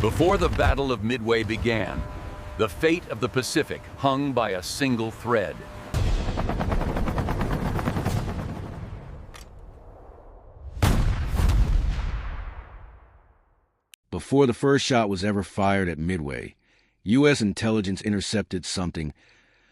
Before the Battle of Midway began, the fate of the Pacific hung by a single thread. Before the first shot was ever fired at Midway, U.S. intelligence intercepted something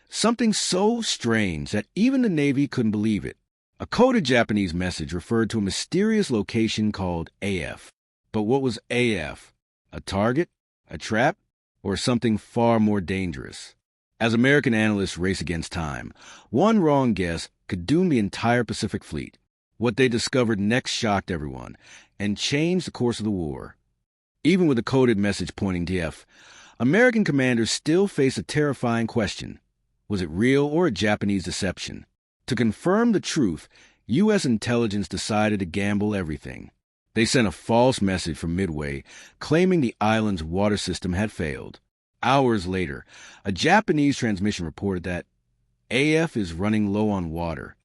so strange that even the Navy couldn't believe it. A coded Japanese message referred to a mysterious location called AF. But what was AF? A target? A trap? Or something far more dangerous? As American analysts race against time, one wrong guess could doom the entire Pacific Fleet. What they discovered next shocked everyone and changed the course of the war. Even with the coded message pointing to F, American commanders still face a terrifying question. Was it real or a Japanese deception? To confirm the truth, U.S. intelligence decided to gamble everything. They sent a false message from Midway claiming the island's water system had failed. Hours later, a Japanese transmission reported that AF is running low on water.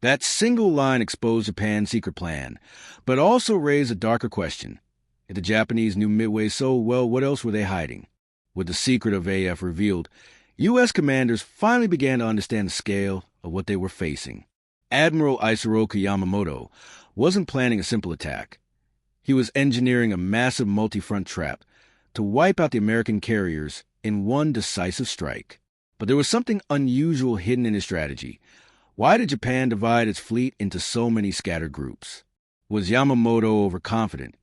That single line exposed Japan's secret plan, but also raised a darker question. If the Japanese knew Midway so well, what else were they hiding? With the secret of AF revealed, U.S. commanders finally began to understand the scale of what they were facing. Admiral Isoroku Yamamoto wasn't planning a simple attack. He was engineering a massive multi-front trap to wipe out the American carriers in one decisive strike. But there was something unusual hidden in his strategy. Why did Japan divide its fleet into so many scattered groups? Was Yamamoto overconfident?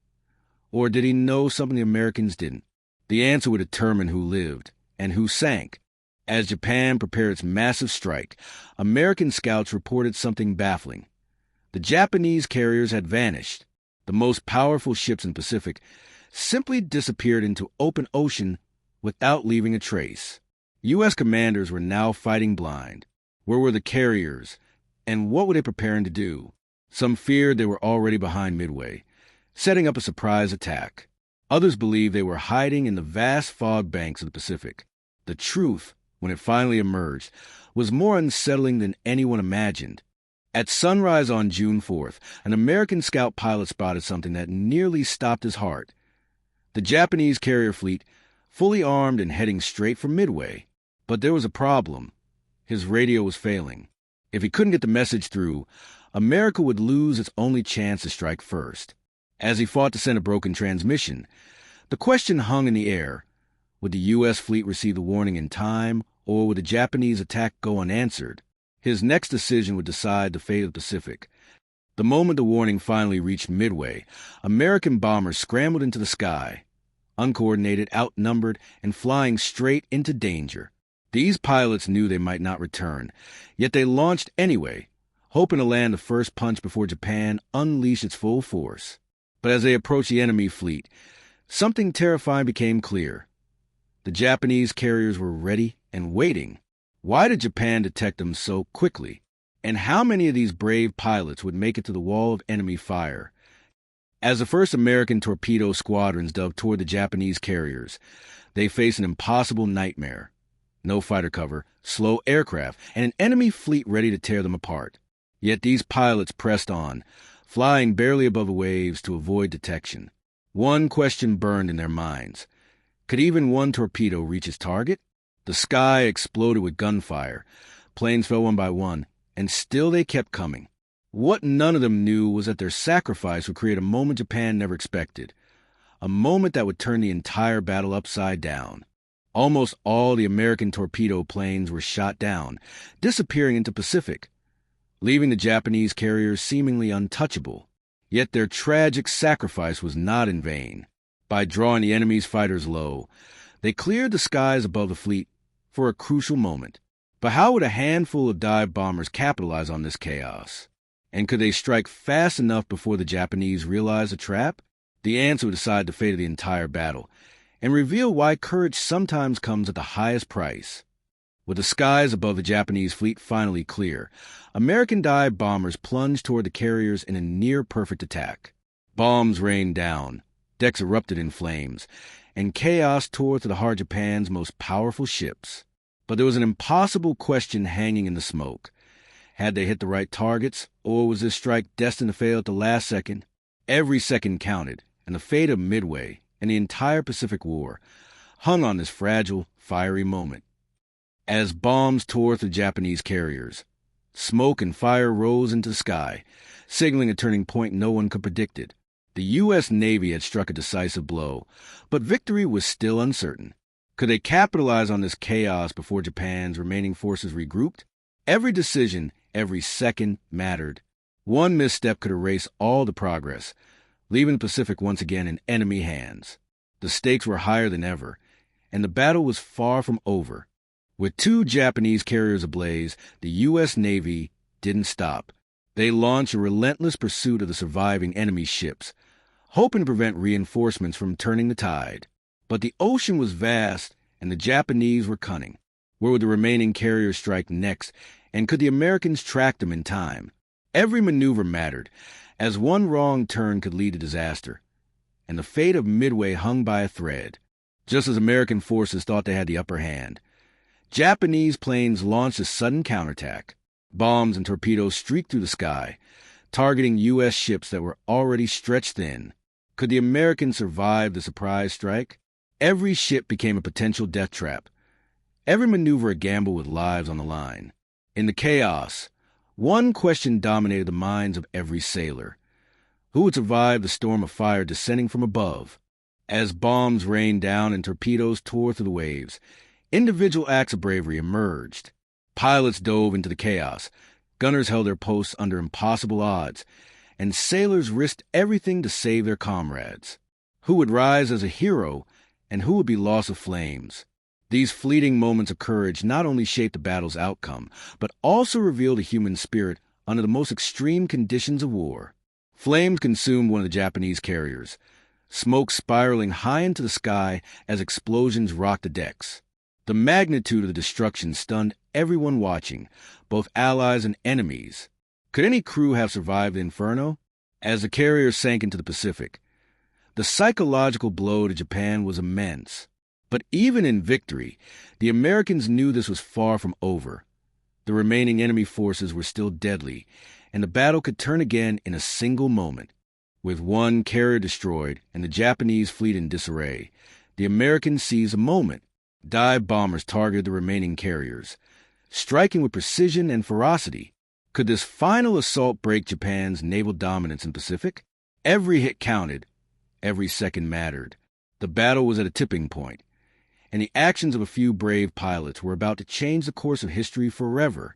Or did he know something the Americans didn't? The answer would determine who lived and who sank. As Japan prepared its massive strike, American scouts reported something baffling. The Japanese carriers had vanished. The most powerful ships in the Pacific simply disappeared into open ocean without leaving a trace. U.S. commanders were now fighting blind. Where were the carriers, and what were they preparing to do? Some feared they were already behind Midway, setting up a surprise attack. Others believed they were hiding in the vast fog banks of the Pacific. The truth, when it finally emerged, was more unsettling than anyone imagined. At sunrise on June 4th, an American scout pilot spotted something that nearly stopped his heart. The Japanese carrier fleet, fully armed and heading straight for Midway. But there was a problem. His radio was failing. If he couldn't get the message through, America would lose its only chance to strike first. As he fought to send a broken transmission, the question hung in the air. Would the U.S. fleet receive the warning in time, or would the Japanese attack go unanswered? His next decision would decide the fate of the Pacific. The moment the warning finally reached Midway, American bombers scrambled into the sky, uncoordinated, outnumbered, and flying straight into danger. These pilots knew they might not return, yet they launched anyway, hoping to land the first punch before Japan unleashed its full force. But as they approached the enemy fleet, something terrifying became clear. The Japanese carriers were ready and waiting. Why did Japan detect them so quickly? And how many of these brave pilots would make it to the wall of enemy fire? As the first American torpedo squadrons dove toward the Japanese carriers, they faced an impossible nightmare. No fighter cover, slow aircraft, and an enemy fleet ready to tear them apart. Yet these pilots pressed on, flying barely above the waves to avoid detection. One question burned in their minds. Could even one torpedo reach its target? The sky exploded with gunfire. Planes fell one by one, and still they kept coming. What none of them knew was that their sacrifice would create a moment Japan never expected. A moment that would turn the entire battle upside down. Almost all the American torpedo planes were shot down, disappearing into Pacific, leaving the Japanese carriers seemingly untouchable. Yet their tragic sacrifice was not in vain. By drawing the enemy's fighters low, they cleared the skies above the fleet for a crucial moment. But how would a handful of dive bombers capitalize on this chaos? And could they strike fast enough before the Japanese realized the trap? The answer would decide the fate of the entire battle, and reveal why courage sometimes comes at the highest price. With the skies above the Japanese fleet finally clear, American dive bombers plunged toward the carriers in a near-perfect attack. Bombs rained down, decks erupted in flames, and chaos tore through the heart of Japan's most powerful ships. But there was an impossible question hanging in the smoke. Had they hit the right targets, or was this strike destined to fail at the last second? Every second counted, and the fate of Midway, and the entire Pacific War hung on this fragile, fiery moment. As bombs tore through Japanese carriers, smoke and fire rose into the sky, signaling a turning point no one could predict it. The U.S. Navy had struck a decisive blow, but victory was still uncertain. Could they capitalize on this chaos before Japan's remaining forces regrouped? Every decision, every second mattered. One misstep could erase all the progress, leaving the Pacific once again in enemy hands. The stakes were higher than ever, and the battle was far from over. With 2 Japanese carriers ablaze, the U.S. Navy didn't stop. They launched a relentless pursuit of the surviving enemy ships, hoping to prevent reinforcements from turning the tide. But the ocean was vast, and the Japanese were cunning. Where would the remaining carriers strike next, and could the Americans track them in time? Every maneuver mattered, as one wrong turn could lead to disaster, and the fate of Midway hung by a thread. Just as American forces thought they had the upper hand, Japanese planes launched a sudden counterattack. Bombs and torpedoes streaked through the sky, targeting U.S. ships that were already stretched thin. Could the Americans survive the surprise strike? Every ship became a potential death trap, every maneuver a gamble with lives on the line. In the chaos, one question dominated the minds of every sailor. Who would survive the storm of fire descending from above? As bombs rained down and torpedoes tore through the waves, individual acts of bravery emerged. Pilots dove into the chaos, gunners held their posts under impossible odds, and sailors risked everything to save their comrades. Who would rise as a hero, and who would be lost of flames? These fleeting moments of courage not only shaped the battle's outcome, but also revealed a human spirit under the most extreme conditions of war. Flames consumed one of the Japanese carriers, smoke spiraling high into the sky as explosions rocked the decks. The magnitude of the destruction stunned everyone watching, both allies and enemies. Could any crew have survived the inferno? As the carrier sank into the Pacific, the psychological blow to Japan was immense. But even in victory, the Americans knew this was far from over. The remaining enemy forces were still deadly, and the battle could turn again in a single moment. With one carrier destroyed and the Japanese fleet in disarray, the Americans seized a moment. Dive bombers targeted the remaining carriers, striking with precision and ferocity. Could this final assault break Japan's naval dominance in the Pacific? Every hit counted. Every second mattered. The battle was at a tipping point, and the actions of a few brave pilots were about to change the course of history forever.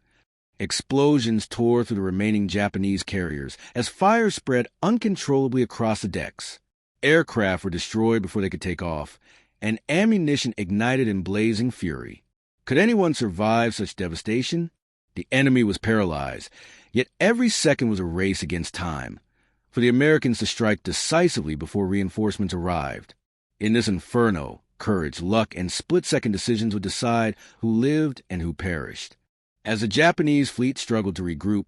Explosions tore through the remaining Japanese carriers as fire spread uncontrollably across the decks. Aircraft were destroyed before they could take off, and ammunition ignited in blazing fury. Could anyone survive such devastation? The enemy was paralyzed, yet every second was a race against time, for the Americans to strike decisively before reinforcements arrived. In this inferno, courage, luck, and split-second decisions would decide who lived and who perished. As the Japanese fleet struggled to regroup,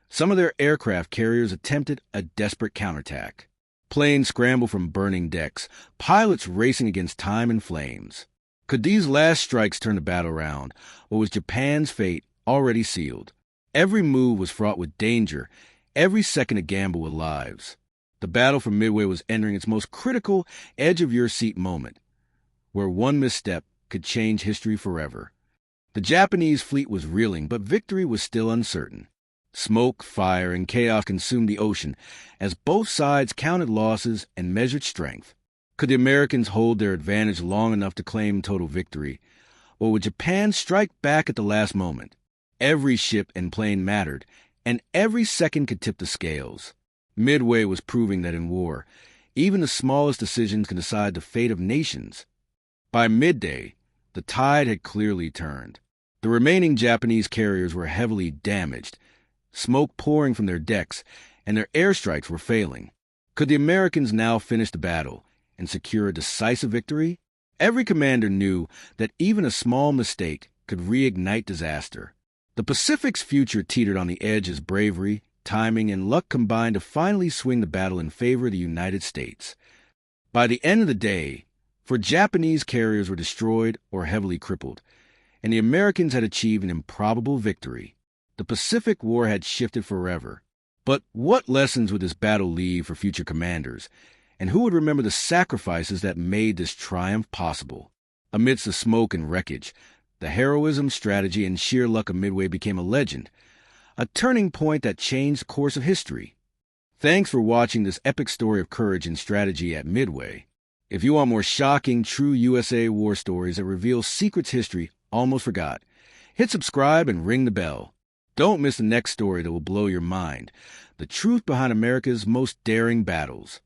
some of their aircraft carriers attempted a desperate counterattack. Planes scrambled from burning decks, pilots racing against time and flames. Could these last strikes turn the battle around, or was Japan's fate already sealed? Every move was fraught with danger, every second a gamble with lives. The battle for Midway was entering its most critical, edge-of-your-seat moment, where one misstep could change history forever. The Japanese fleet was reeling, but victory was still uncertain. Smoke, fire, and chaos consumed the ocean as both sides counted losses and measured strength. Could the Americans hold their advantage long enough to claim total victory, or would Japan strike back at the last moment? Every ship and plane mattered, and every second could tip the scales. Midway was proving that in war, even the smallest decisions can decide the fate of nations. By midday, the tide had clearly turned. The remaining Japanese carriers were heavily damaged, smoke pouring from their decks, and their airstrikes were failing. Could the Americans now finish the battle and secure a decisive victory? Every commander knew that even a small mistake could reignite disaster. The Pacific's future teetered on the edge as bravery, timing, and luck combined to finally swing the battle in favor of the United States. By the end of the day, Japanese carriers were destroyed or heavily crippled, and the Americans had achieved an improbable victory. The Pacific War had shifted forever. But what lessons would this battle leave for future commanders, And who would remember the sacrifices that made this triumph possible? Amidst the smoke and wreckage, the heroism, strategy, and sheer luck of Midway became a legend, a turning point that changed the course of history. Thanks for watching this epic story of courage and strategy at Midway. If you want more shocking, true USA war stories that reveal secrets history almost forgot, hit subscribe and ring the bell. Don't miss the next story that will blow your mind, the truth behind America's most daring battles.